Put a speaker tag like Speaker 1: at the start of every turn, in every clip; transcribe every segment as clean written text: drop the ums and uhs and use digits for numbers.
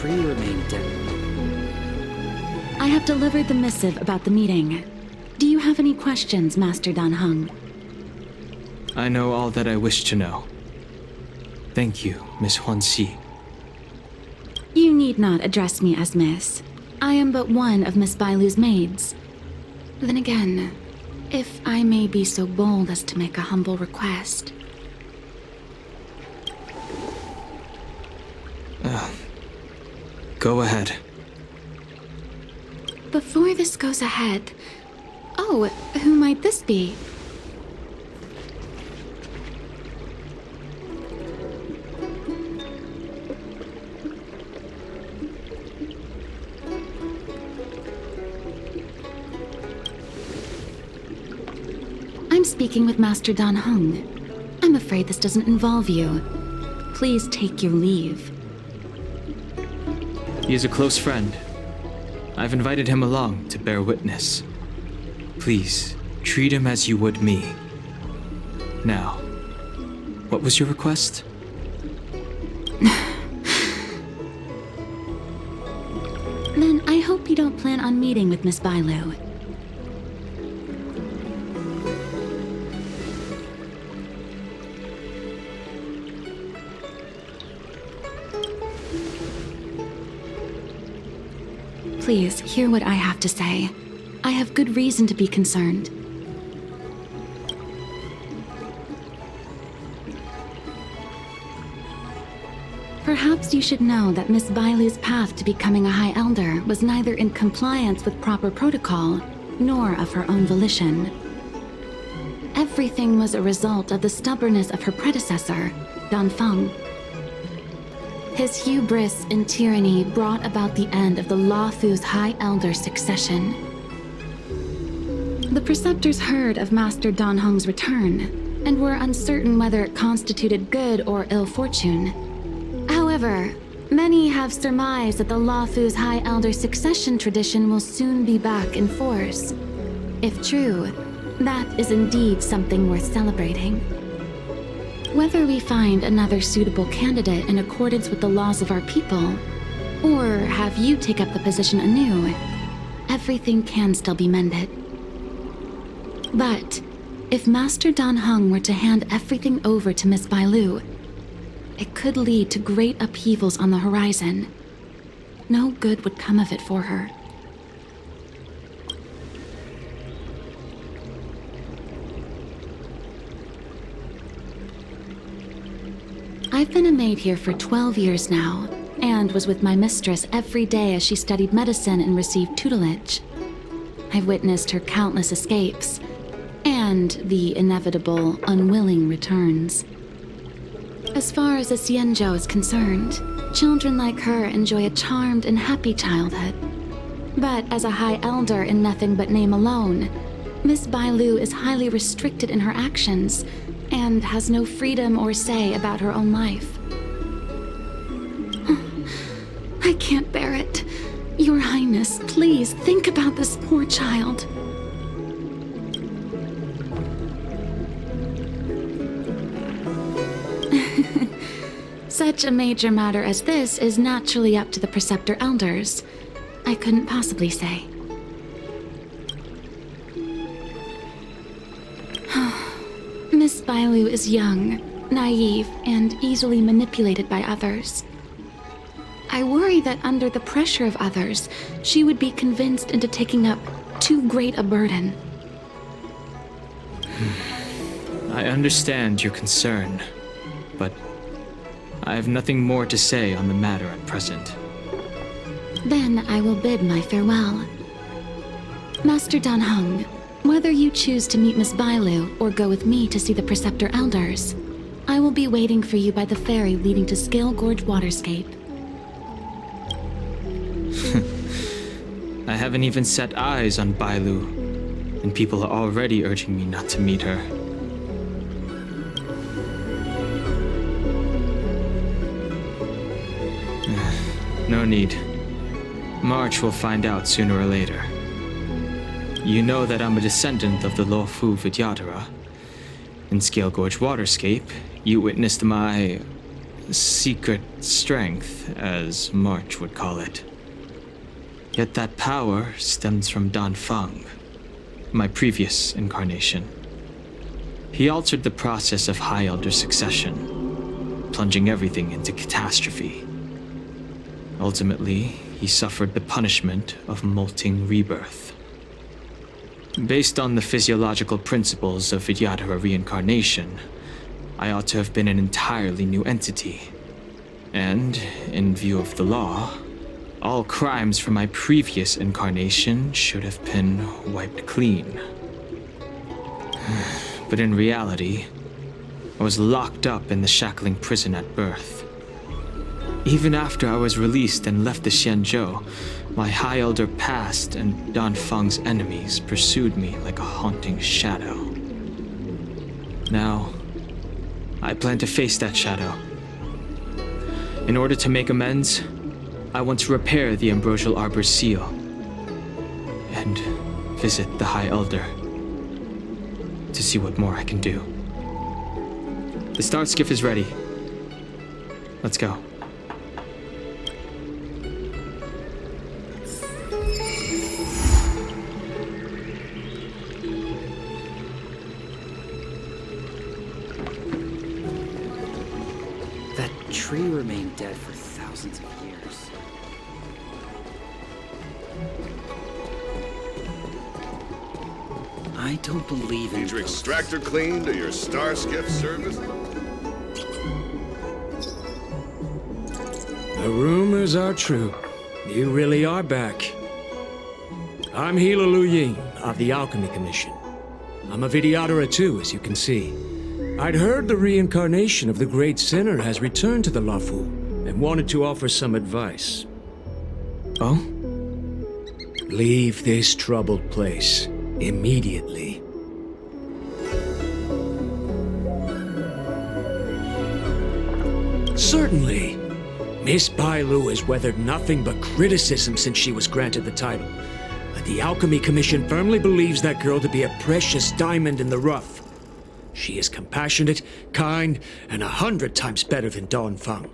Speaker 1: tree remain dead.
Speaker 2: I have delivered the missive about the meeting. Do you have any questions, Master Dan Heng?
Speaker 3: I know all that I wish to know. Thank you, Miss Huanxi.
Speaker 2: You need not address me as Miss. I am but one of Miss Bailu's maids. Then again, if I may be so bold as to make a humble request.
Speaker 3: Go ahead.
Speaker 2: Before this goes ahead... Oh, who might this be? I'm speaking with Master Dan Heng. I'm afraid this doesn't involve you. Please take your leave.
Speaker 3: He is a close friend. I've invited him along to bear witness. Please, treat him as you would me. Now, what was your request?
Speaker 2: Then I hope you don't plan on meeting with Miss Bailu. Please, hear what I have to say. I have good reason to be concerned. Perhaps you should know that Miss Bailu's path to becoming a High Elder was neither in compliance with proper protocol, nor of her own volition. Everything was a result of the stubbornness of her predecessor, Dan Feng. His hubris and tyranny brought about the end of the Luofu's High Elder succession. The Preceptors heard of Master Dan Heng's return, and were uncertain whether it constituted good or ill fortune. However, many have surmised that the Luofu's High Elder succession tradition will soon be back in force. If true, that is indeed something worth celebrating. Whether we find another suitable candidate in accordance with the laws of our people, or have you take up the position anew, everything can still be mended. But if Master Dan Heng were to hand everything over to Miss Bailu, it could lead to great upheavals on the horizon. No good would come of it for her. I've been a maid here for 12 years now, and was with my mistress every day as she studied medicine and received tutelage. I've witnessed her countless escapes, and the inevitable, unwilling returns. As far as a xianzhou is concerned, children like her enjoy a charmed and happy childhood. But as a High Elder in nothing but name alone, Miss Bailu is highly restricted in her actions, and has no freedom or say about her own life. I can't bear it. Your Highness, please think about this poor child. Such a major matter as this is naturally up to the Preceptor Elders. I couldn't possibly say. Miss Bailu is young, naive, and easily manipulated by others. I worry that under the pressure of others, she would be convinced into taking up too great a burden.
Speaker 3: I understand your concern, but I have nothing more to say on the matter at present.
Speaker 2: Then I will bid my farewell. Master Dan Heng, whether you choose to meet Miss Bailu or go with me to see the Preceptor Elders, I will be waiting for you by the ferry leading to Scale Gorge Waterscape.
Speaker 3: I haven't even set eyes on Bailu, and people are already urging me not to meet her. No need. March will find out sooner or later. You know that I'm a descendant of the Luofu Vidyadhara. In Scale Gorge Waterscape, you witnessed my secret strength, as March would call it. Yet that power stems from Danfeng, my previous incarnation. He altered the process of High Elder succession, plunging everything into catastrophe. Ultimately, he suffered the punishment of molting rebirth. Based on the physiological principles of Vidyadhara reincarnation, I ought to have been an entirely new entity. And, in view of the law, all crimes from my previous incarnation should have been wiped clean. But in reality, I was locked up in the shackling prison at birth. Even after I was released and left the xianzhou, my High Elder past and Danfeng's enemies pursued me like a haunting shadow. Now, I plan to face that shadow. In order to make amends, I want to repair the Ambrosial Arbor's seal and visit the High Elder to see what more I can do. The start skiff is ready. Let's go.
Speaker 1: That tree remained dead for thousands of years. I don't believe in
Speaker 4: Need your
Speaker 1: ghosts.
Speaker 4: extractor cleaned or your star skiff serviced?
Speaker 5: The rumors are true. You really are back. I'm Hila Luying of the Alchemy Commission. I'm a Vidyadhara too, as you can see. I'd heard the reincarnation of the Great Sinner has returned to the Luofu and wanted to offer some advice.
Speaker 3: Oh?
Speaker 5: Leave this troubled place immediately. Certainly. Miss Bailu has weathered nothing but criticism since she was granted the title. But the Alchemy Commission firmly believes that girl to be a precious diamond in the rough. She is compassionate, kind, and 100 times better than Danfeng.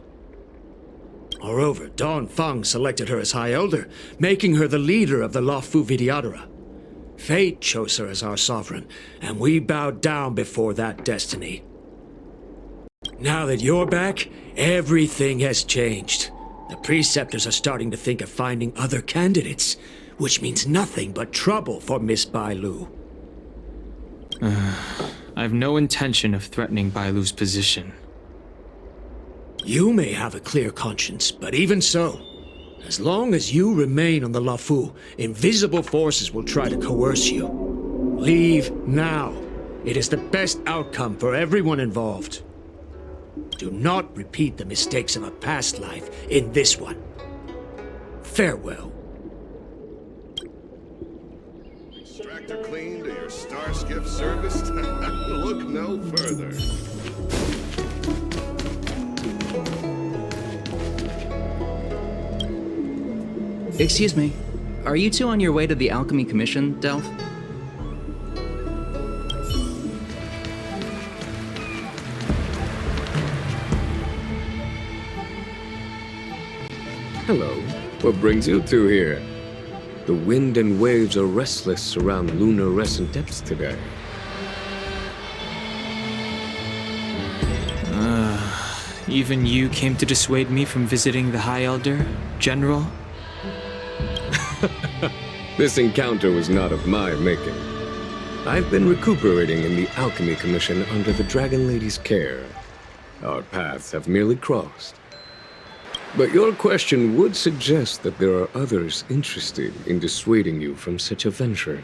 Speaker 5: Moreover, Danfeng selected her as High Elder, making her the leader of the Luofu Vidyadhara. Fate chose her as our sovereign, and we bowed down before that destiny. Now that you're back, everything has changed. The preceptors are starting to think of finding other candidates, which means nothing but trouble for Miss Bailu.
Speaker 3: I have no intention of threatening Bailu's position.
Speaker 5: You may have a clear conscience, but even so, as long as you remain on the Luofu, invisible forces will try to coerce you. Leave now. It is the best outcome for everyone involved. Do not repeat the mistakes of a past life in this one. Farewell.
Speaker 4: Extractor cleaned or your star skiff serviced? Look no further.
Speaker 1: Excuse me, are you two on your way to the Alchemy Commission, Delph?
Speaker 6: Hello. What brings you two here? The wind and waves are restless around lunar-rescent depths today.
Speaker 3: Even you came to dissuade me from visiting the High Elder, General?
Speaker 6: This encounter was not of my making. I've been recuperating in the Alchemy Commission under the Dragon Lady's care. Our paths have merely crossed. But your question would suggest that there are others interested in dissuading you from such a venture.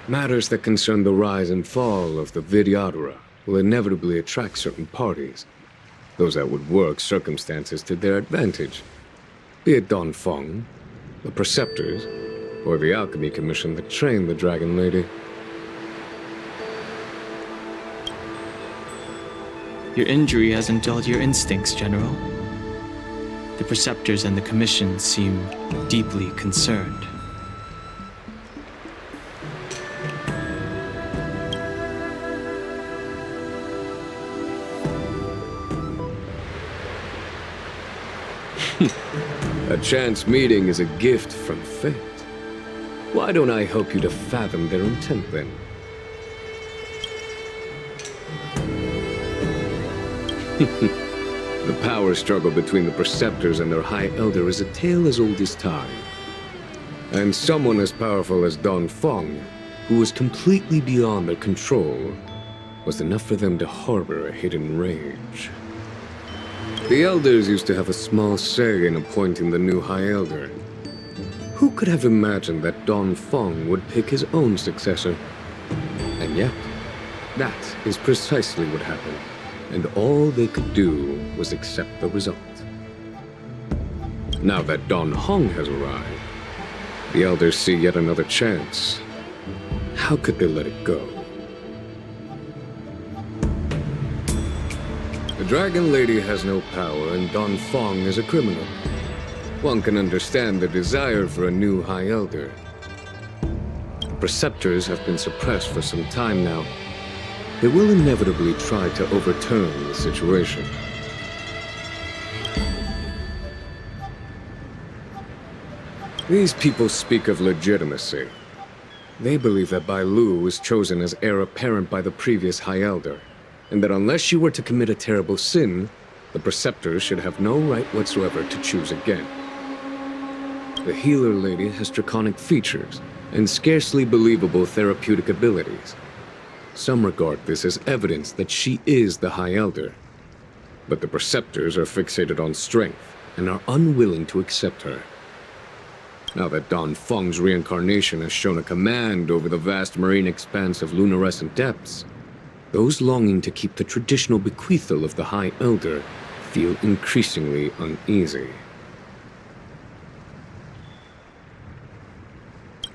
Speaker 6: Matters that concern the rise and fall of the Vidyadhara will inevitably attract certain parties, those that would work circumstances to their advantage, be it Danfeng, the Preceptors, or the Alchemy Commission that trained the Dragon Lady.
Speaker 3: Your injury hasn't dulled your instincts, General. The Preceptors and the Commission seem deeply concerned.
Speaker 6: A chance meeting is a gift from fate. Why don't I help you to fathom their intent then? The power struggle between the Preceptors and their High Elder is a tale as old as time. And someone as powerful as Don Feng, who was completely beyond their control, was enough for them to harbor a hidden rage. The Elders used to have a small say in appointing the new High Elder. Who could have imagined that Don Feng would pick his own successor? And yet, that is precisely what happened, and all they could do was accept the result. Now that Don Hong has arrived, the Elders see yet another chance. How could they let it go? The Dragon Lady has no power, and Don Feng is a criminal. One can understand the desire for a new High Elder. The Preceptors have been suppressed for some time now. They will inevitably try to overturn the situation. These people speak of legitimacy. They believe that Bailu was chosen as heir apparent by the previous High Elder, and that unless she were to commit a terrible sin, the Preceptors should have no right whatsoever to choose again. The Healer Lady has draconic features and scarcely believable therapeutic abilities. Some regard this as evidence that she is the High Elder, but the Preceptors are fixated on strength and are unwilling to accept her. Now that Don Feng's reincarnation has shown a command over the vast marine expanse of luminescent depths, those longing to keep the traditional bequeathal of the High Elder feel increasingly uneasy.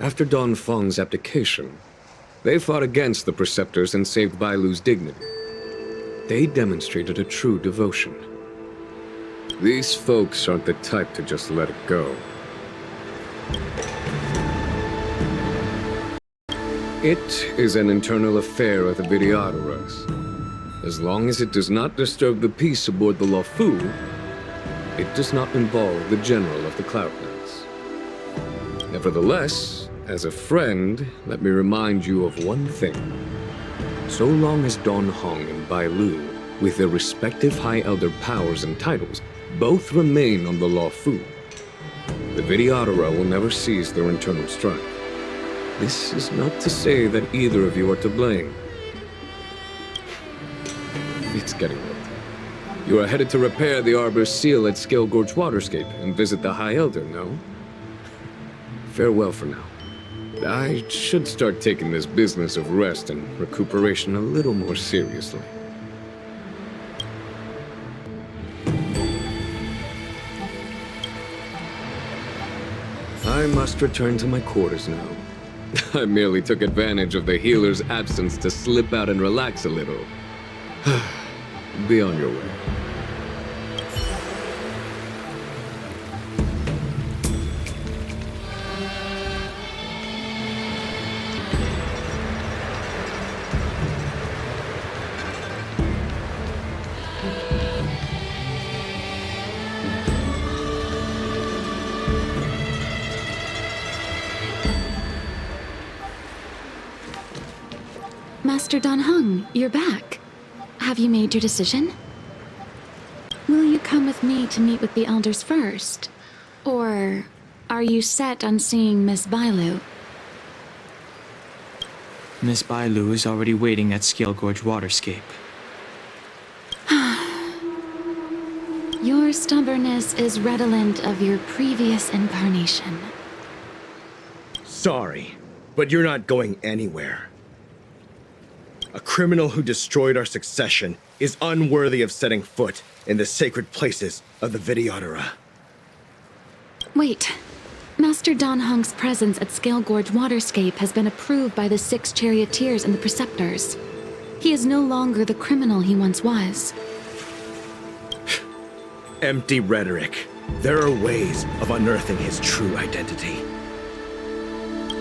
Speaker 6: After Don Feng's abdication, they fought against the Preceptors and saved Bailu's dignity. They demonstrated a true devotion. These folks aren't the type to just let it go. It is an internal affair of the Vidyadharas. As long as it does not disturb the peace aboard the Luofu, it does not involve the General of the Cloudlands. Nevertheless, as a friend, let me remind you of one thing. So long as Don Hong and Bailu, with their respective High Elder powers and titles, both remain on the Luofu, the Vidyadhara will never cease their internal strife. This is not to say that either of you are to blame. It's getting late. You are headed to repair the Arbor's seal at Scale Gorge Waterscape and visit the High Elder, no? Farewell for now. I should start taking this business of rest and recuperation a little more seriously. I must return to my quarters now. I merely took advantage of the healer's absence to slip out and relax a little. Be on your way.
Speaker 2: Master Dan Heng, you're back. Have you made your decision? Will you come with me to meet with the elders first? Or are you set on seeing Miss Bailu?
Speaker 3: Miss Bailu is already waiting at Scale Gorge Waterscape.
Speaker 2: Your stubbornness is redolent of your previous incarnation.
Speaker 7: Sorry, but you're not going anywhere. A criminal who destroyed our succession is unworthy of setting foot in the sacred places of the Vidyadhara.
Speaker 2: Wait. Master Dan Heng's presence at Scale Gorge Waterscape has been approved by the 6 charioteers and the Preceptors. He is no longer the criminal he once was.
Speaker 7: Empty rhetoric. There are ways of unearthing his true identity.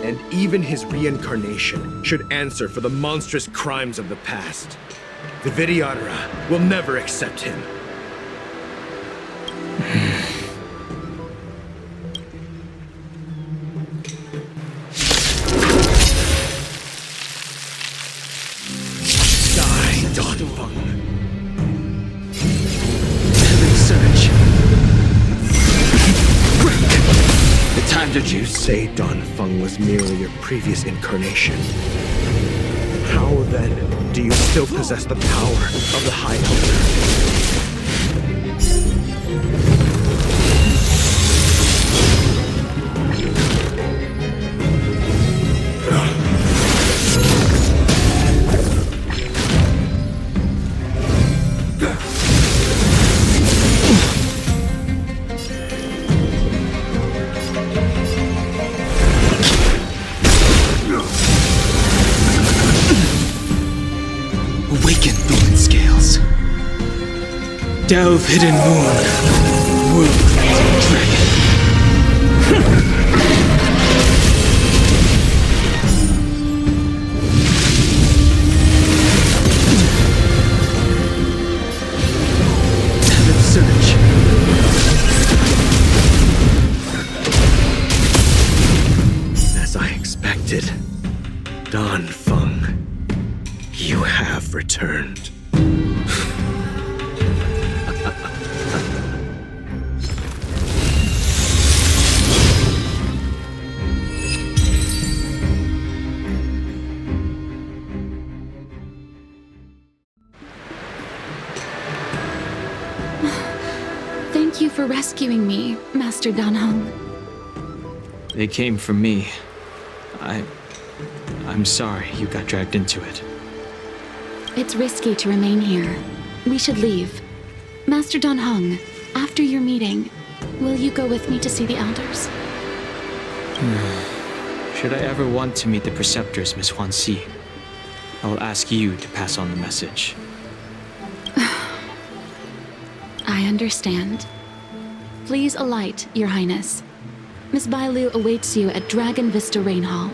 Speaker 7: And even his reincarnation should answer for the monstrous crimes of the past. The Vidyadhara will never accept him. Donfeng.
Speaker 3: Heaven's surge. Break! The times are
Speaker 7: You
Speaker 3: juiced.
Speaker 7: say Donfeng was merely your previous incarnation. How then do you still possess the power of the High Elder?
Speaker 3: Awaken, thorn scales. Delve, hidden moon. World dragon. Heaven surge.
Speaker 7: As I expected, Donfeng, you have returned.
Speaker 2: Thank you for rescuing me, Master Danheng.
Speaker 3: They came for me. I'm sorry you got dragged into it.
Speaker 2: It's risky to remain here. We should leave. Master Danheng, after your meeting, will you go with me to see the elders?
Speaker 3: Should I ever want to meet the preceptors, Miss Huanxi, I'll ask you to pass on the message.
Speaker 2: I understand. Please alight, Your Highness. Miss Bailu awaits you at Dragon Vista Rain Hall.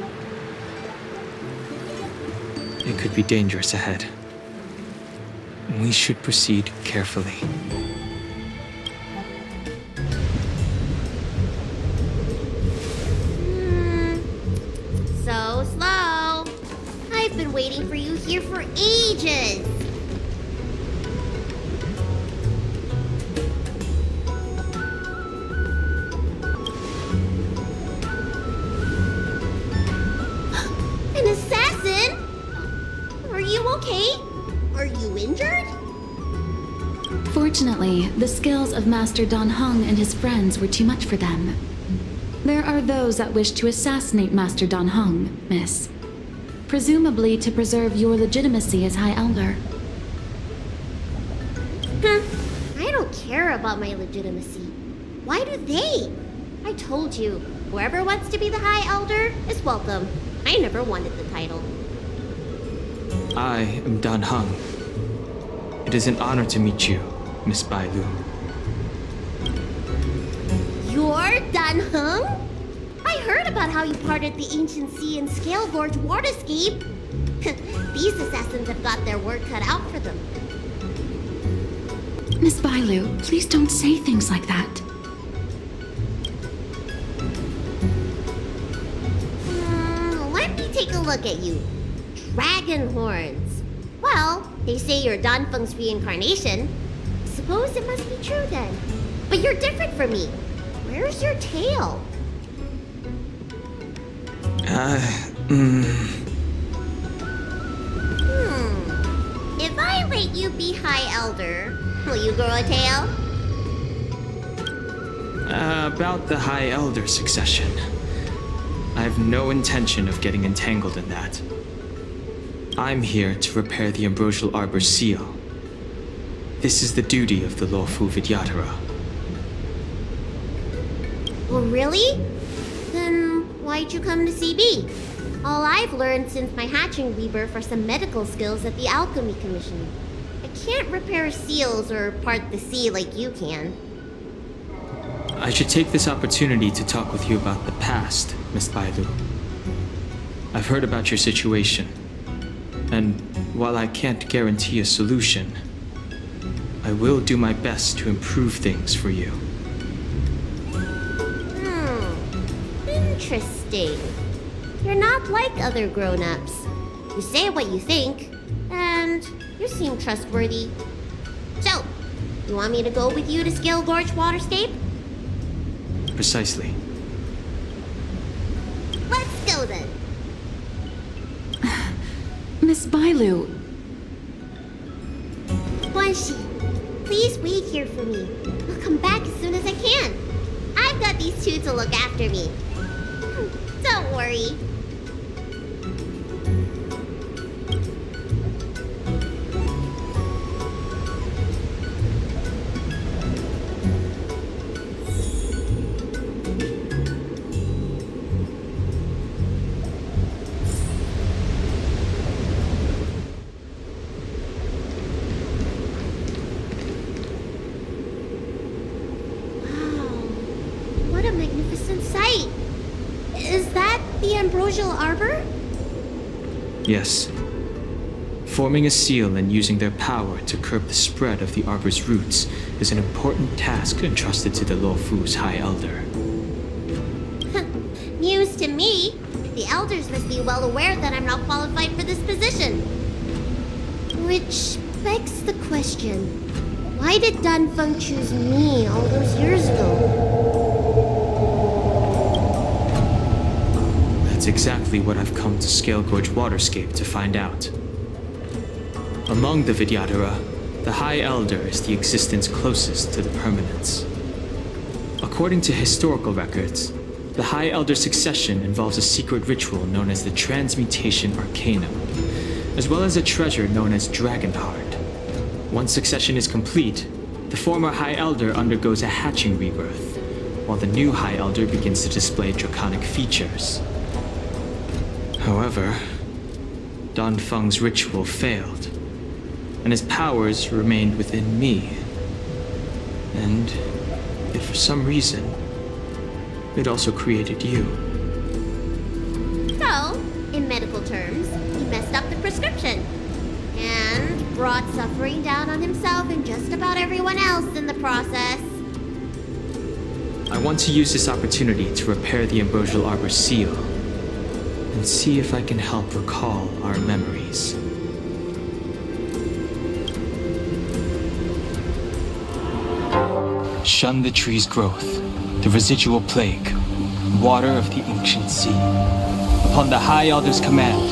Speaker 3: It could be dangerous ahead. We should proceed carefully.
Speaker 8: So slow. I've been waiting for you here for ages. An assassin? Are you okay? Are you injured?
Speaker 2: Fortunately, the skills of Master Danheng and his friends were too much for them. There are those that wish to assassinate Master Danheng, Miss. Presumably to preserve your legitimacy as High Elder.
Speaker 8: I don't care about my legitimacy. Why do they? I told you, whoever wants to be the High Elder is welcome. I never wanted the title.
Speaker 3: I am Danheng. It is an honor to meet you, Miss Bailu.
Speaker 8: You're Danheng? I heard about how you parted the ancient sea and Scale Gorge waterscape. These assassins have got their work cut out for them.
Speaker 2: Miss Bailu, please don't say things like that.
Speaker 8: Let me take a look at you. Dragon horns. Well, they say you're Danfeng's reincarnation. Suppose it must be true then. But you're different from me. Where's your tail? If I let you be High Elder, will you grow a tail?
Speaker 3: About the High Elder succession. I have no intention of getting entangled in that. I'm here to repair the Ambrosial Arbor's seal. This is the duty of the Luofu Vidyadhara.
Speaker 8: Well, really? Then why'd you come to CB? All I've learned since my hatching rebirth are some medical skills at the Alchemy Commission. I can't repair seals or part the sea like you can.
Speaker 3: I should take this opportunity to talk with you about the past, Miss Bailu. I've heard about your situation, and while I can't guarantee a solution, I will do my best to improve things for you.
Speaker 8: Interesting. You're not like other grown-ups. You say what you think, and you seem trustworthy. So, you want me to go with you to Scale Gorge Waterscape?
Speaker 3: Precisely.
Speaker 8: Let's go then.
Speaker 2: Miss Bailu,
Speaker 8: Guanxi, please wait here for me. I'll come back as soon as I can. I've got these two to look after me. Don't worry. Arbor?
Speaker 3: Yes. Forming a seal and using their power to curb the spread of the Arbor's roots is an important task entrusted to the Luofu's High Elder.
Speaker 8: News to me. The Elders must be well aware that I'm not qualified for this position. Which begs the question, why did Danfeng choose me all those years ago?
Speaker 3: That's exactly what I've come to Scale Gorge Waterscape to find out. Among the Vidyadhara, the High Elder is the existence closest to the permanence. According to historical records, the High Elder succession involves a secret ritual known as the Transmutation Arcanum, as well as a treasure known as Dragon Heart. Once succession is complete, the former High Elder undergoes a hatching rebirth, while the new High Elder begins to display draconic features. However, Danfeng's ritual failed, and his powers remained within me. And if for some reason, it also created you.
Speaker 8: So, in medical terms, he messed up the prescription. And brought suffering down on himself and just about everyone else in the process.
Speaker 3: I want to use this opportunity to repair the Ambrosial Arbor seal, and see if I can help recall our memories. Shun the tree's growth, the residual plague, water of the ancient sea. Upon the High Elder's command,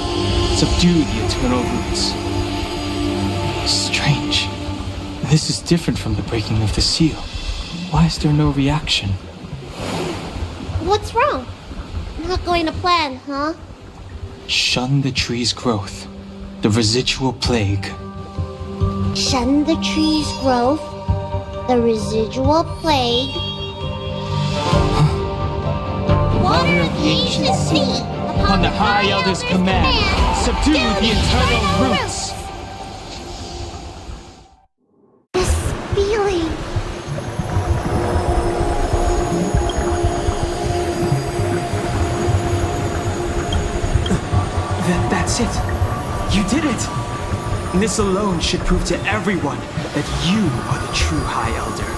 Speaker 3: subdue the eternal roots. Strange. This is different from the breaking of the seal. Why is there no reaction?
Speaker 8: What's wrong? Not going to plan, huh?
Speaker 3: Shun the tree's growth, the residual plague.
Speaker 8: Shun the tree's growth, the residual plague. Water of the ancient sea, upon the High Elder's command, subdue the eternal roots. This feeling.
Speaker 3: That's it. You did it. This alone should prove to everyone that you are the true High Elder.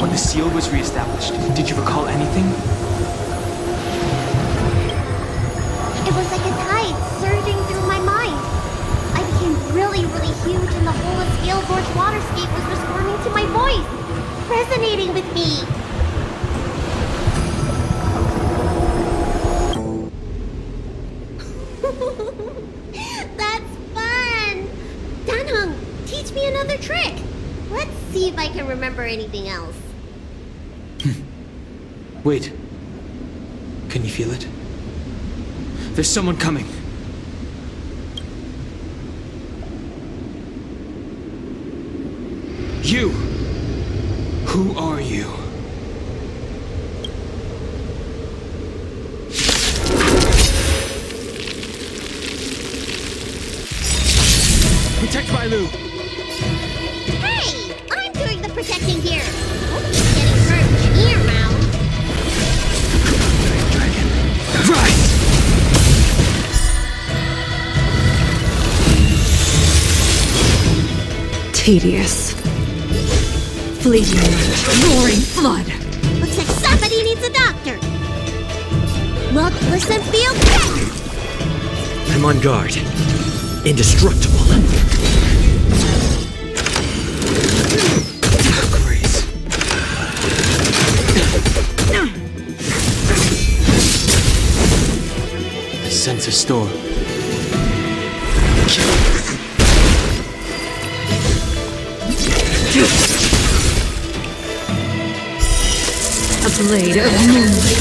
Speaker 3: When the seal was reestablished, did you recall anything?
Speaker 8: It was like a tide surging through my mind. I became really, really huge and the whole of Scale Gorge Waterscape was responding to my voice, resonating with me. That's fun! Danheng, teach me another trick. Let's see if I can remember anything else.
Speaker 3: Wait. Can you feel it? There's someone coming. You! Who are you? Protect bailu!
Speaker 8: Hey! I'm doing the protecting here! Nobody's getting hurt me around.
Speaker 3: Dragon. Rise!
Speaker 9: Tedious. Fleeting, roaring flood.
Speaker 8: Looks like somebody needs a doctor. Look, listen, feel, get!
Speaker 7: I'm on guard. Indestructible.
Speaker 3: Grace. I sense a storm.
Speaker 9: A blade of moonlight.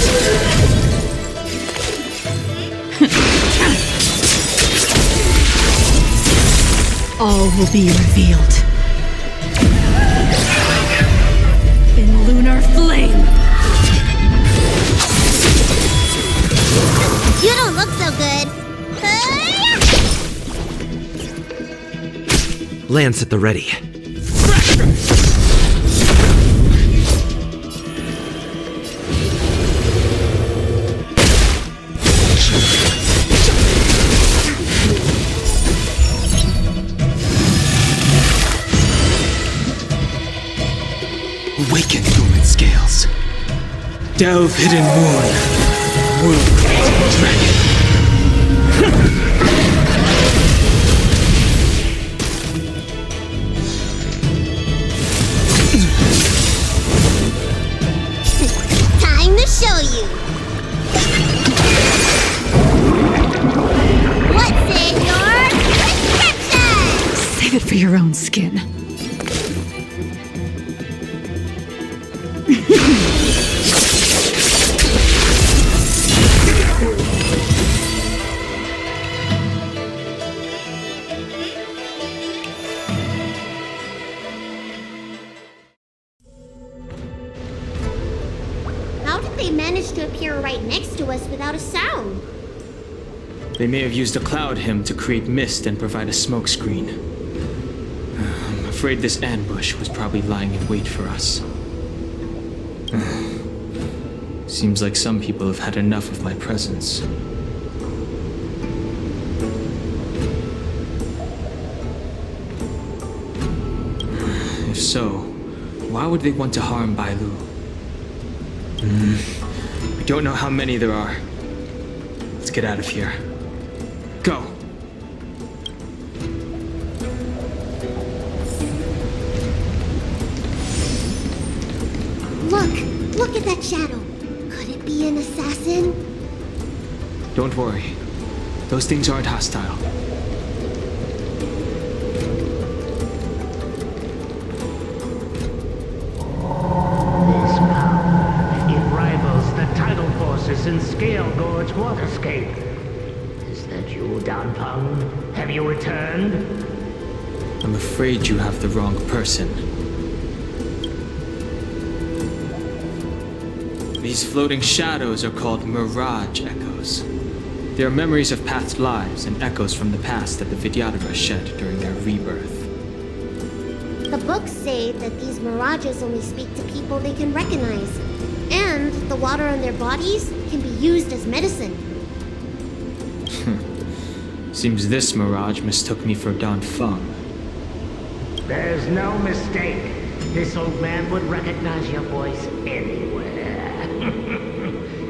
Speaker 9: All will be revealed. In lunar flame.
Speaker 8: You don't look so good.
Speaker 7: Lance at the ready.
Speaker 3: Awaken, dormant scales. Delve, hidden moon. Whirlwind dragon.
Speaker 8: Time to show you. What's in your prescription?
Speaker 9: Save it for your own skin.
Speaker 8: How did they manage to appear right next to us without a sound?
Speaker 3: They may have used a cloud hymn to create mist and provide a smokescreen. I'm afraid this ambush was probably lying in wait for us. Seems like some people have had enough of my presence. If so, why would they want to harm Bailu? I don't know how many there are. Let's get out of here. Go!
Speaker 8: Look at that shadow. Could it be an assassin?
Speaker 3: Don't worry. Those things aren't hostile.
Speaker 10: This power, it rivals the tidal forces in Scale Gorge Waterscape. Is that you, Danfeng? Have you returned?
Speaker 3: I'm afraid you have the wrong person. These floating shadows are called mirage echoes. They are memories of past lives and echoes from the past that the Vidyadhara shed during their rebirth.
Speaker 8: The books say that these mirages only speak to people they can recognize. And the water on their bodies can be used as medicine.
Speaker 3: Seems this mirage mistook me for Danfeng.
Speaker 10: There's no mistake. This old man would recognize your voice anywhere.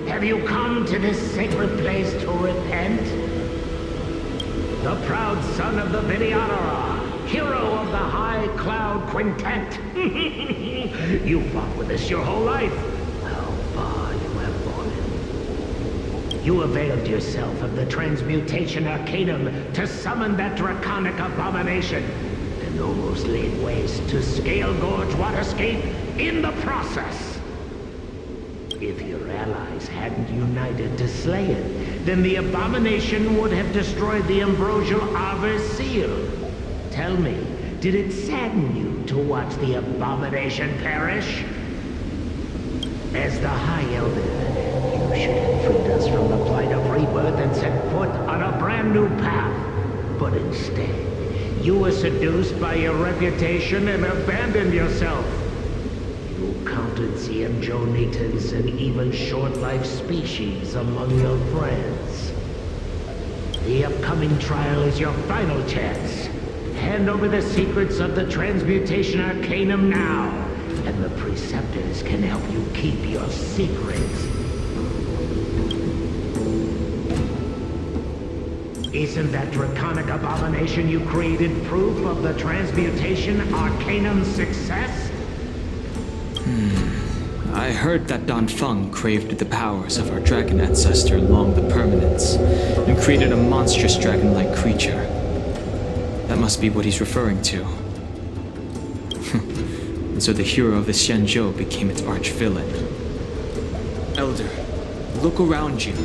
Speaker 10: Have you come to this sacred place to repent? The proud son of the Vidyadhara, hero of the High Cloud Quintet. You fought with us your whole life. How far you have fallen. You availed yourself of the transmutation arcanum to summon that draconic abomination, and almost laid waste to Scale Gorge Waterscape in the process. If your allies hadn't united to slay it, then the abomination would have destroyed the ambrosial Arbor's seal. Tell me, did it sadden you to watch the abomination perish? As the High Elder, you should have freed us from the plight of rebirth and set foot on a brand new path. But instead, you were seduced by your reputation and abandoned yourself. You counted xianzhou and even short-life species among your friends. The upcoming trial is your final chance. Hand over the secrets of the transmutation arcanum now, and the preceptors can help you keep your secrets. Isn't that draconic abomination you created proof of the transmutation arcanum's success?
Speaker 3: I heard that Danfeng craved the powers of our dragon ancestor Long the Permanence, and created a monstrous dragon-like creature. That must be what he's referring to. And so the hero of the xianzhou became its arch-villain. Elder, look around you.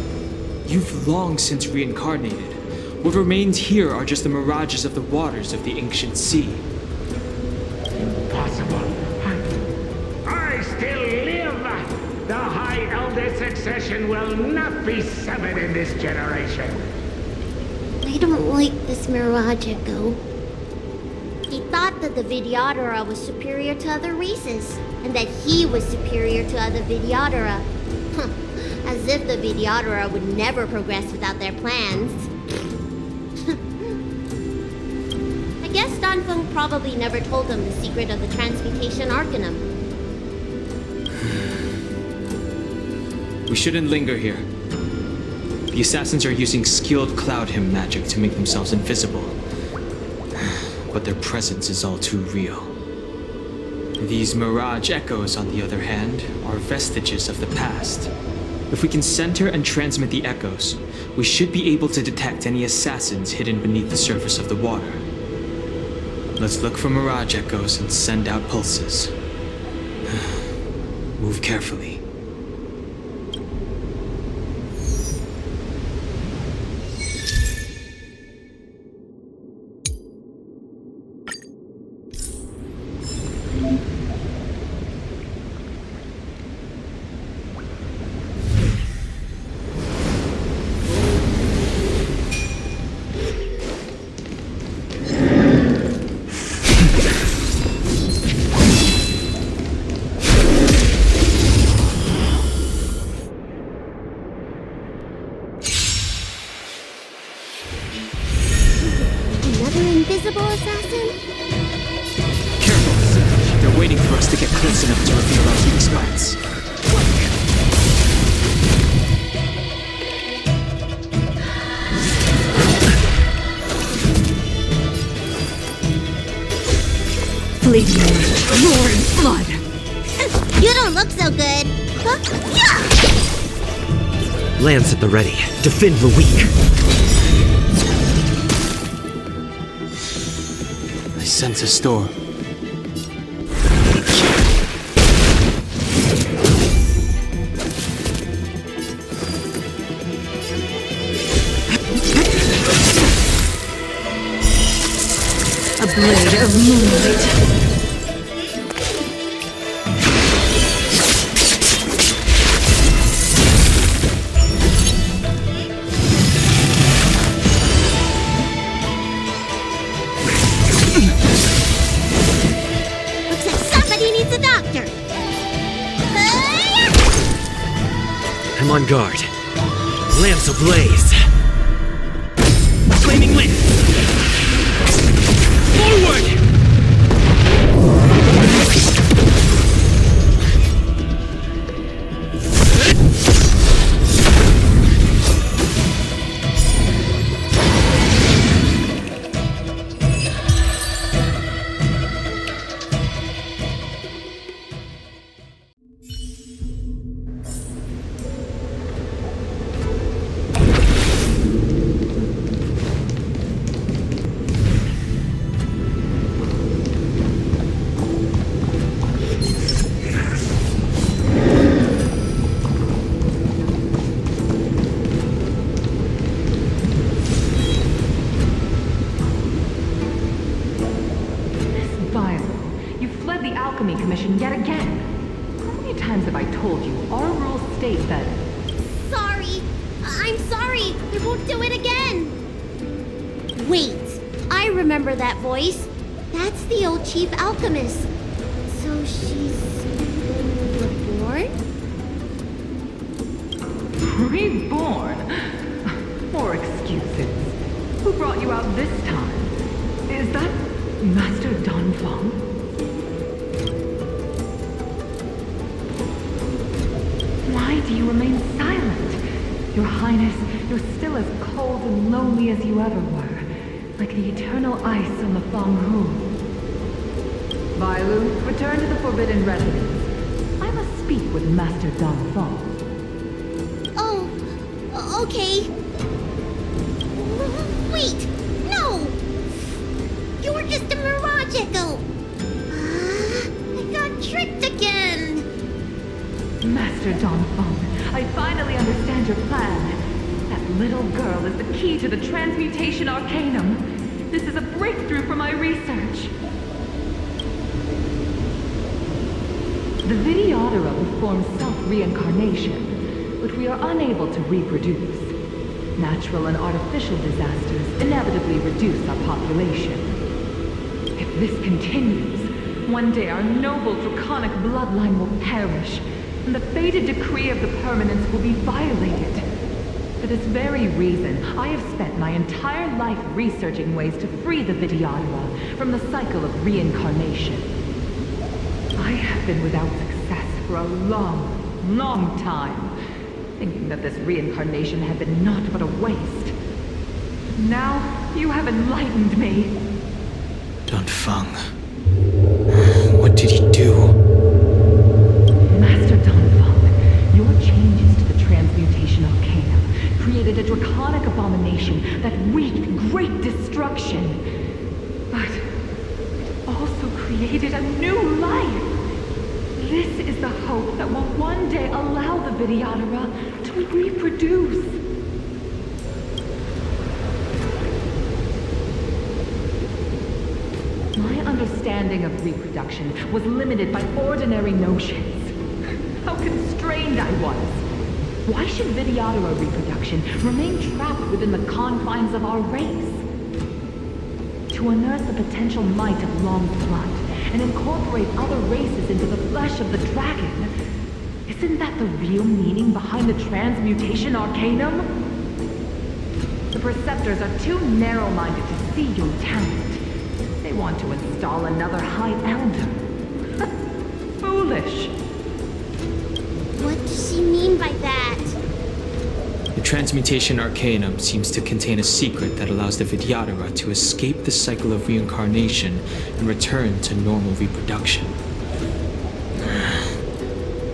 Speaker 3: You've long since reincarnated. What remains here are just the mirages of the waters of the ancient sea.
Speaker 10: Impossible. I still live! The High Elder succession will not be severed in this generation.
Speaker 8: I don't like this mirage echo. He thought that the Vidyadhara was superior to other races, and that he was superior to other Vidyadhara. As if the Vidyadhara would never progress without their plans. I guess Danfeng probably never told them the secret of the transmutation arcanum.
Speaker 3: We shouldn't linger here. The assassins are using skilled cloud hymn magic to make themselves invisible. But their presence is all too real. These mirage echoes, on the other hand, are vestiges of the past. If we can center and transmit the echoes, we should be able to detect any assassins hidden beneath the surface of the water. Let's look for mirage echoes and send out pulses. Move carefully.
Speaker 7: Lance at the ready. Defend the weak.
Speaker 3: I sense a storm.
Speaker 9: A blade of moonlight.
Speaker 7: I'm on guard. Lance ablaze. Flaming lance. Forward!
Speaker 8: That's the old chief alchemist. So she's reborn?
Speaker 11: Reborn? More excuses. Who brought you out this time? Is that Master Danfeng? Why do you remain silent? Your Highness, you're still as cold and lonely as you ever were, like the eternal ice on the Fanghu. Bailu, return to the Forbidden Residence. I must speak with Master Danfeng.
Speaker 8: Oh, okay. Wait, no! You were just a mirage echo. I got tricked again.
Speaker 11: Master Danfeng, I finally understand your plan. That little girl is the key to the transmutation arcanum. This is a breakthrough for my research. The Vidyadhara perform self-reincarnation, but we are unable to reproduce. Natural and artificial disasters inevitably reduce our population. If this continues, one day our noble draconic bloodline will perish, and the fated decree of the permanence will be violated. For this very reason, I have spent my entire life researching ways to free the Vidyadhara from the cycle of reincarnation. I have been without success for a long, long time, thinking that this reincarnation had been naught but a waste. Now, you have enlightened me.
Speaker 3: Danfeng. What did he do?
Speaker 11: Master Danfeng, your changes to the transmutation arcana created a draconic abomination that wreaked great destruction. But it also created a new life. This is the hope that will one day allow the Vidyadhara to reproduce. My understanding of reproduction was limited by ordinary notions. How constrained I was. Why should Vidyadhara reproduction remain trapped within the confines of our race? To unearth the potential might of Long's blood and incorporate other races into the flesh of the dragon, isn't that the real meaning behind the transmutation arcanum? The Preceptors are too narrow-minded to see your talent. They want to install another High Elder. Foolish.
Speaker 8: What does she mean by that?
Speaker 3: The transmutation arcanum seems to contain a secret that allows the Vidyadhara to escape the cycle of reincarnation and return to normal reproduction.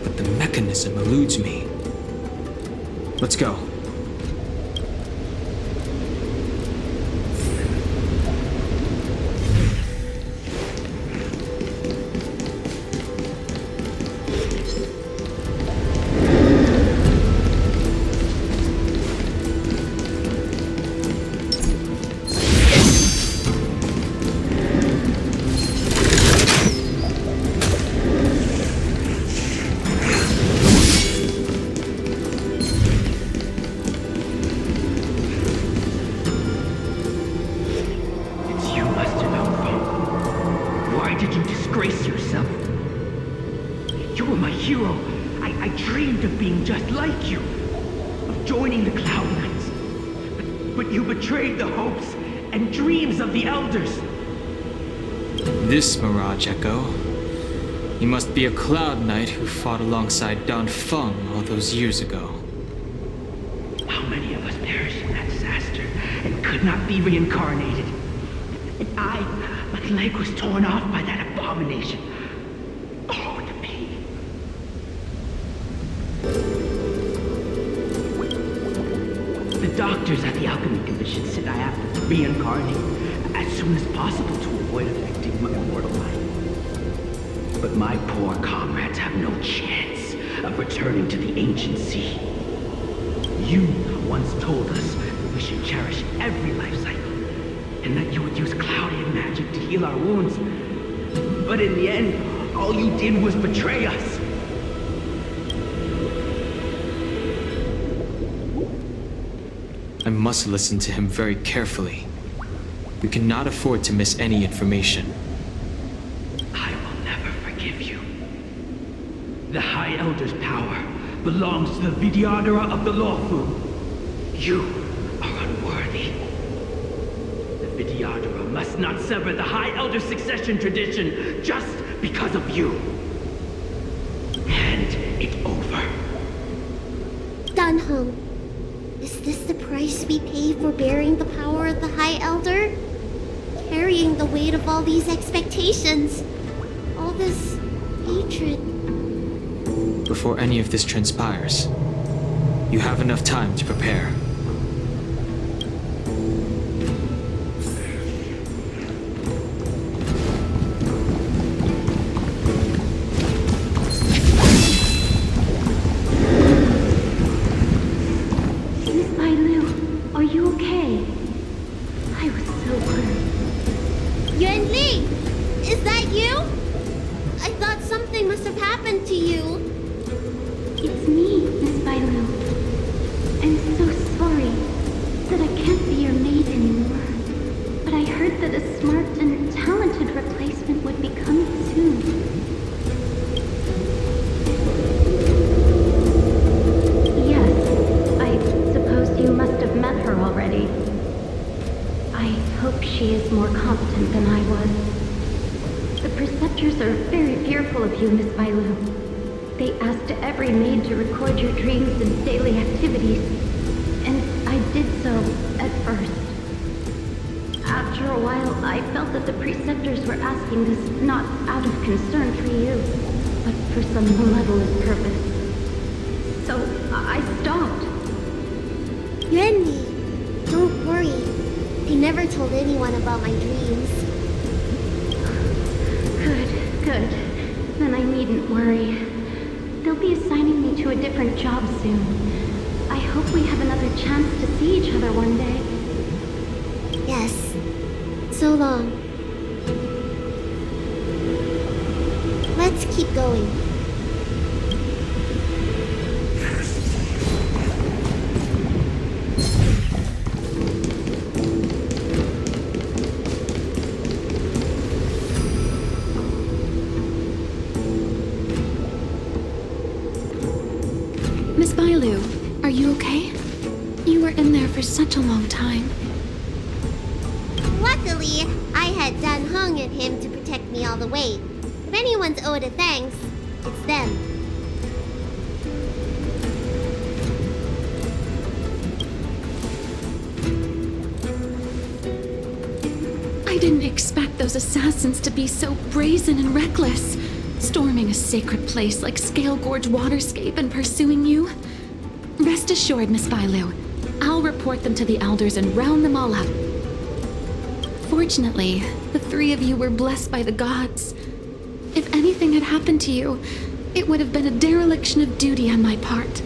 Speaker 3: But the mechanism eludes me. Let's go. This Mirage Echo. He must be a Cloud Knight who fought alongside Danfeng all those years ago.
Speaker 10: How many of us perished in that disaster and could not be reincarnated? And my leg was torn off by that abomination. Oh, the pain. The doctors at the Alchemy Commission said I have to reincarnate as soon as possible to avoid affecting my mortal life. But my poor comrades have no chance of returning to the ancient sea. You once told us that we should cherish every life cycle, and that you would use cloudy magic to heal our wounds. But in the end, all you did was betray us.
Speaker 3: I must listen to him very carefully. We cannot afford to miss any information.
Speaker 10: I will never forgive you. The High Elder's power belongs to the Vidyadhara of the Luofu. You are unworthy. The Vidyadhara must not sever the High Elder's succession tradition just because of you. Hand it over.
Speaker 8: Danfeng, is this the price we pay for bearing the power of the High Elder? Carrying the weight of all these expectations. All this hatred.
Speaker 3: Before any of this transpires, you have enough time to prepare.
Speaker 9: Miss Bailu, are you okay? I was so worried.
Speaker 8: Yuan Li! Is that you? I thought something must have happened to you.
Speaker 9: It's me, Miss Bailu. I'm so sorry that I can't be your maid anymore. But I heard that a smart and talented replacement would be coming soon. Yes, I suppose you must have met her already. I hope she is more competent than I was. The Preceptors are very fearful of you, Miss Bailu. They asked every maid to record your dreams and daily activities, and I did so at first. After a while, I felt that the Preceptors were asking this not out of concern for you, but for some malevolent purpose. So I stopped.
Speaker 8: Yuan Li, don't worry. I never told anyone about my dreams.
Speaker 9: Good. Then I needn't worry. They'll be assigning me to a different job soon. I hope we have another chance to see each other one day.
Speaker 8: Yes. So long. Let's keep going.
Speaker 2: Miss Bailu, are you okay? You were in there for such a long time.
Speaker 8: Luckily, I had Dan Heng and him to protect me all the way. If anyone's owed a thanks, it's them.
Speaker 2: I didn't expect those assassins to be so brazen and reckless, storming a sacred place like Scale Gorge Waterscape and pursuing you. Rest assured, Miss Bailu, I'll report them to the elders and round them all up. Fortunately, the three of you were blessed by the gods. If anything had happened to you, it would have been a dereliction of duty on my part.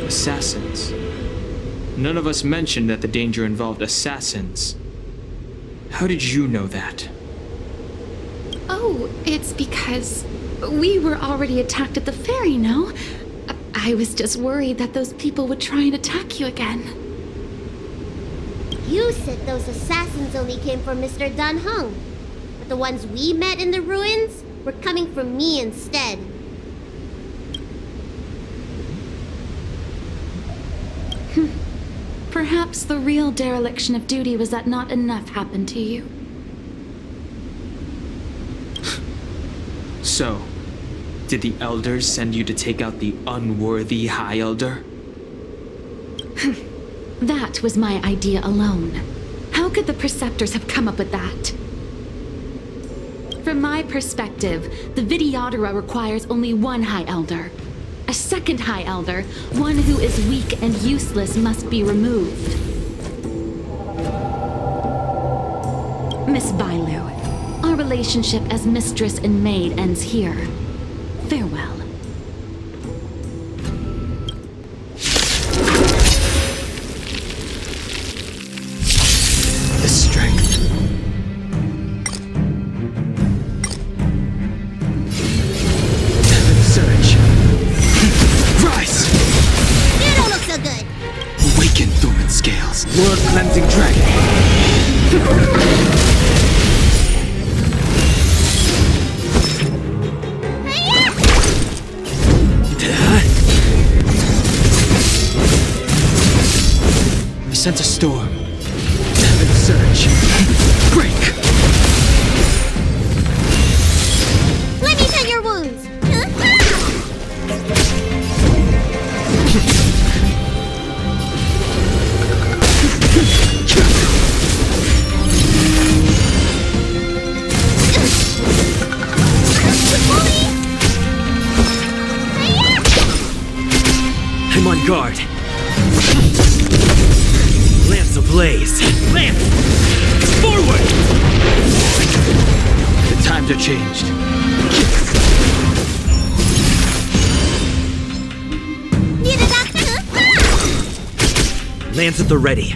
Speaker 3: Assassins. None of us mentioned that the danger involved assassins. How did you know that?
Speaker 2: Oh, it's because we were already attacked at the ferry, no? I was just worried that those people would try and attack you again.
Speaker 8: You said those assassins only came from Mr. Dan Heng. But the ones we met in the ruins were coming from me instead.
Speaker 2: Perhaps the real dereliction of duty was that not enough happened to you.
Speaker 3: So, did the elders send you to take out the unworthy High Elder?
Speaker 2: That was my idea alone. How could the Preceptors have come up with that? From my perspective, the Vidyadhara requires only one High Elder. A second High Elder, one who is weak and useless, must be removed. Miss Bailu, our relationship as mistress and maid ends here. Farewell.
Speaker 3: The strength. Surge. Rise!
Speaker 8: You don't look so good.
Speaker 3: Awaken, dormant scales. World-cleansing dragon. I sense a storm. Heaven surge. Break!
Speaker 8: Let me tend your wounds.
Speaker 7: guard! Lance ablaze! Lance! Forward!
Speaker 3: The times are changed.
Speaker 8: Need a doctor?
Speaker 7: Lance at the ready.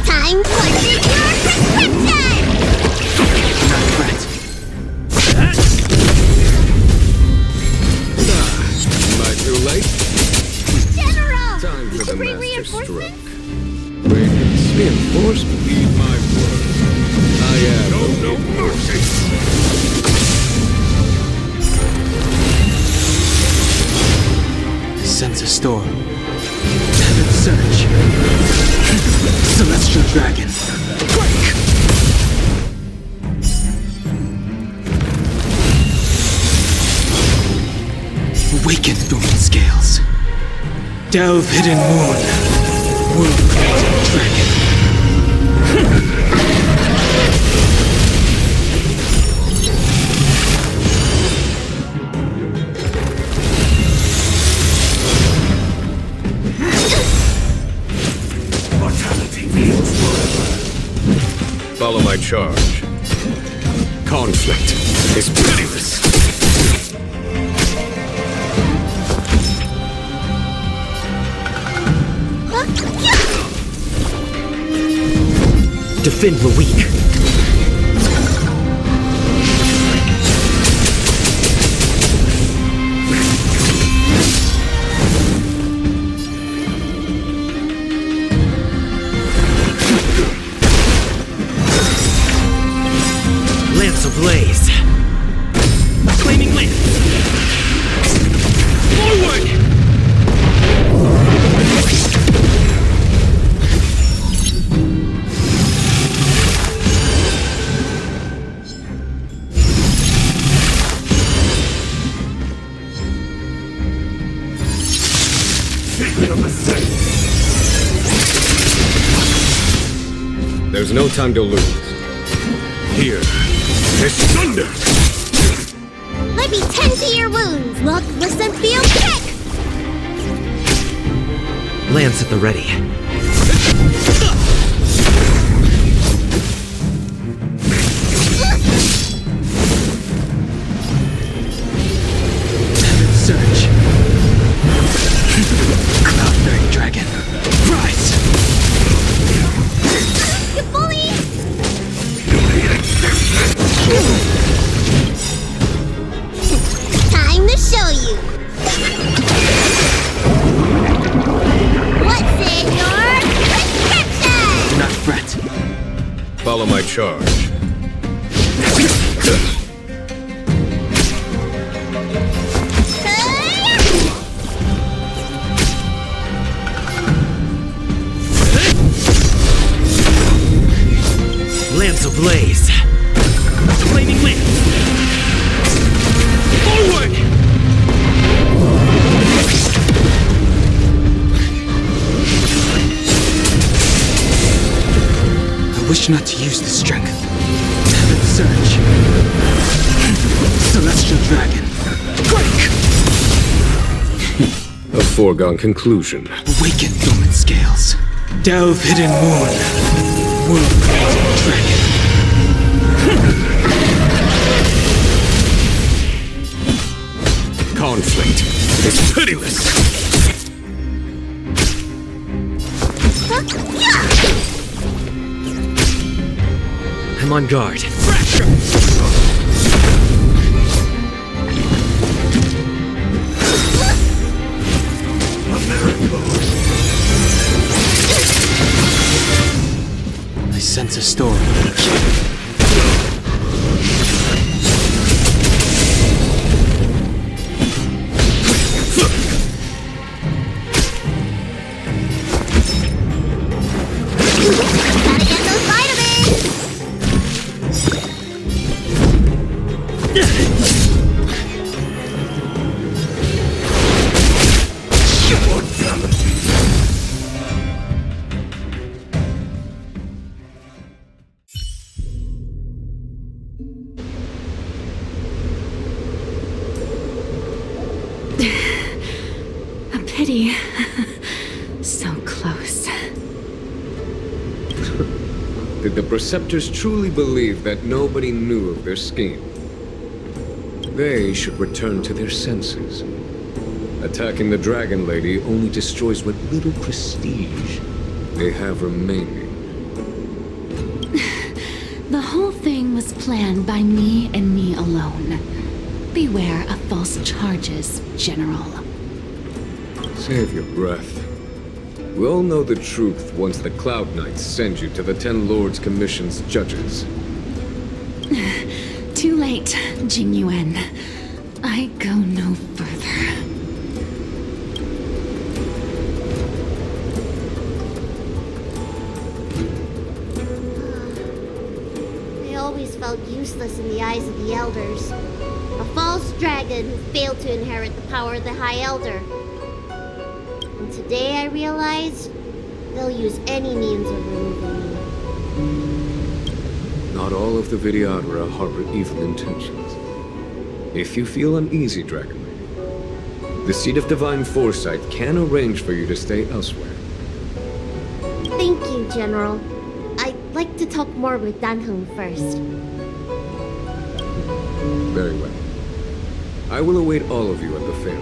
Speaker 8: Time for your prescription!
Speaker 3: Not threat.
Speaker 6: Am I too late?
Speaker 8: General!
Speaker 6: Time
Speaker 8: We
Speaker 6: for the
Speaker 8: should bring
Speaker 6: master
Speaker 8: reinforcements?
Speaker 6: stroke. Reinforcement. Heed my word. I am no mercy.
Speaker 3: I sense a storm. Heaven's surge. Celestial dragon. Break! Awaken, dormant scales. Delve, hidden moon. World-creating dragon.
Speaker 6: Follow my charge. Conflict is pitiless.
Speaker 7: Defend the weak. Lance ablaze. Flaming lance. Forward!
Speaker 6: There's no time to lose. Here is thunder!
Speaker 8: Let me tend to your wounds. Look, listen, feel, kick!
Speaker 7: Lance at the ready.
Speaker 3: Heaven's surge. Cloud-bearing dragon. Rise!
Speaker 8: You bully! Time to show you. What's in your prescription?
Speaker 3: Do not fret.
Speaker 6: Follow my charge.
Speaker 7: Lance ablaze. Flaming lance. Forward!
Speaker 3: I wish not to use this strength. Heaven's surge. Celestial dragon. Break!
Speaker 6: A foregone conclusion.
Speaker 3: Awaken, dormant scales. Delve, hidden moon. World-creating dragon.
Speaker 6: Conflict is pitiless.
Speaker 7: I'm on guard.
Speaker 3: I sense a storm.
Speaker 8: Gotta get those vitamins!
Speaker 2: pity. So close.
Speaker 6: Did the Preceptors truly believe that nobody knew of their scheme? They should return to their senses. Attacking the Dragon Lady only destroys what little prestige they have remaining.
Speaker 2: The whole thing was planned by me and me alone. Beware of false charges, General.
Speaker 6: Save your breath. We all know the truth once the Cloud Knights send you to the Ten Lords Commission's judges.
Speaker 2: Too late, Jingyuan. I go no further.
Speaker 8: I always felt useless in the eyes of the Elders. A false dragon who failed to inherit the power of the High Elder. And today I realized they'll use any means of removing me.
Speaker 6: Not all of the Vidyadhara harbor evil intentions. If you feel uneasy, Dragon Lady, the Seat of Divine Foresight can arrange for you to stay elsewhere.
Speaker 8: Thank you, General. I'd like to talk more with Heng first.
Speaker 6: Very well. I will await all of you at the fair.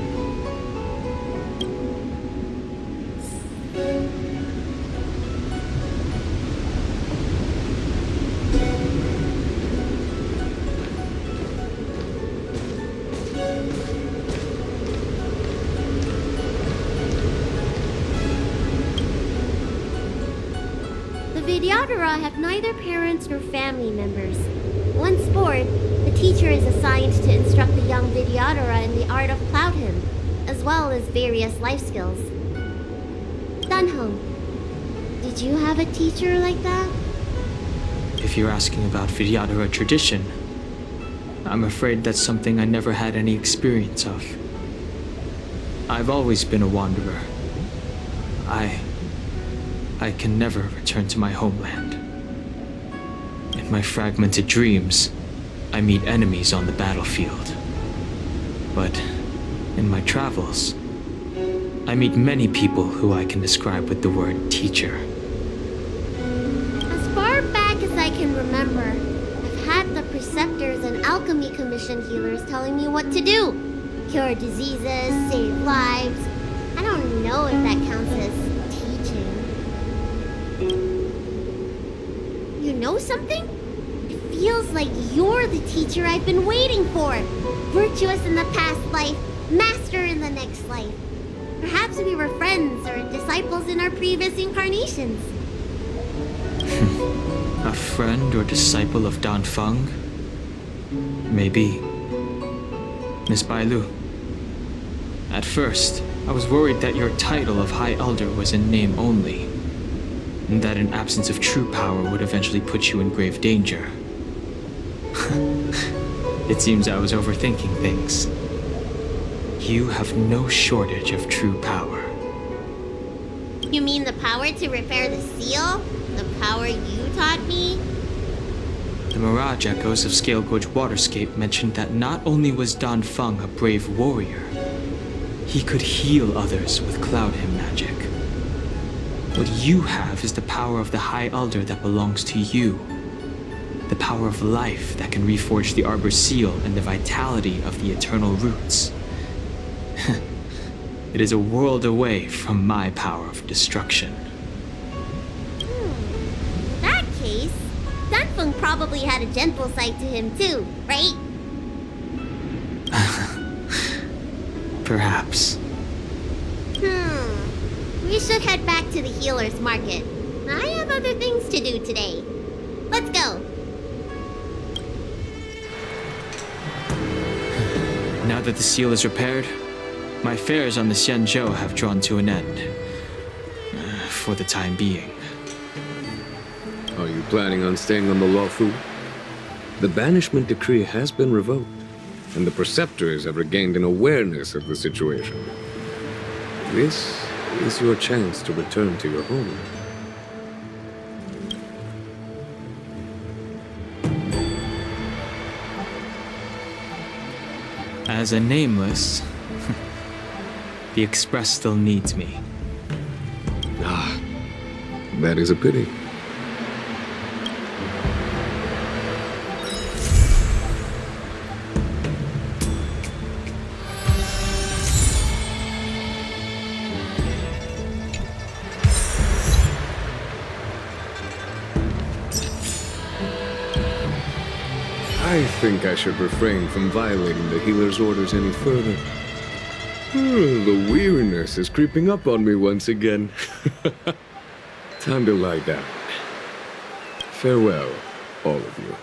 Speaker 8: The Vidyadhara have neither parents nor family members. Once born, the teacher is assigned to instruct the young Vidyadhara in the art of Cloud Hymn, as well as various life skills. Heng, did you have a teacher like that?
Speaker 3: If you're asking about Vidyadhara tradition, I'm afraid that's something I never had any experience of. I've always been a wanderer. I can never return to my homeland. In my fragmented dreams, I meet enemies on the battlefield. But in my travels, I meet many people who I can describe with the word teacher.
Speaker 8: As far back as I can remember, I've had the Preceptors and Alchemy Commission healers telling me what to do. Cure diseases, save lives. I don't know if that counts as teaching. You know something? It feels like you're the teacher I've been waiting for. Virtuous in the past life, master in the next life. Perhaps we were friends or disciples in our previous incarnations.
Speaker 3: A friend or disciple of Danfeng? Maybe. Miss Bailu. At first, I was worried that your title of High Elder was in name only, and that an absence of true power would eventually put you in grave danger. It seems I was overthinking things. You have no shortage of true power.
Speaker 8: You mean the power to repair the seal? The power you taught me?
Speaker 3: The Mirage Echoes of Scale Gorge Waterscape mentioned that not only was Danfeng a brave warrior, he could heal others with Cloud Hymn magic. What you have is the power of the High Elder that belongs to you. The power of life that can reforge the Arbor's seal and the vitality of the eternal roots. It is a world away from my power of destruction.
Speaker 8: In that case, Danfeng probably had a gentle side to him too, right?
Speaker 3: Perhaps.
Speaker 8: We should head back to the healer's market. I have other things to do today. Let's go.
Speaker 3: Now that the seal is repaired, my affairs on the xianzhou have drawn to an end. For the time being.
Speaker 6: Are you planning on staying on the Luofu? The banishment decree has been revoked, and the Preceptors have regained an awareness of the situation. This is your chance to return to your home.
Speaker 3: As a nameless, The Express still needs me.
Speaker 6: Ah, that is a pity. I think I should refrain from violating the healer's orders any further. The weariness is creeping up on me once again. Time to lie down. Farewell, all of you.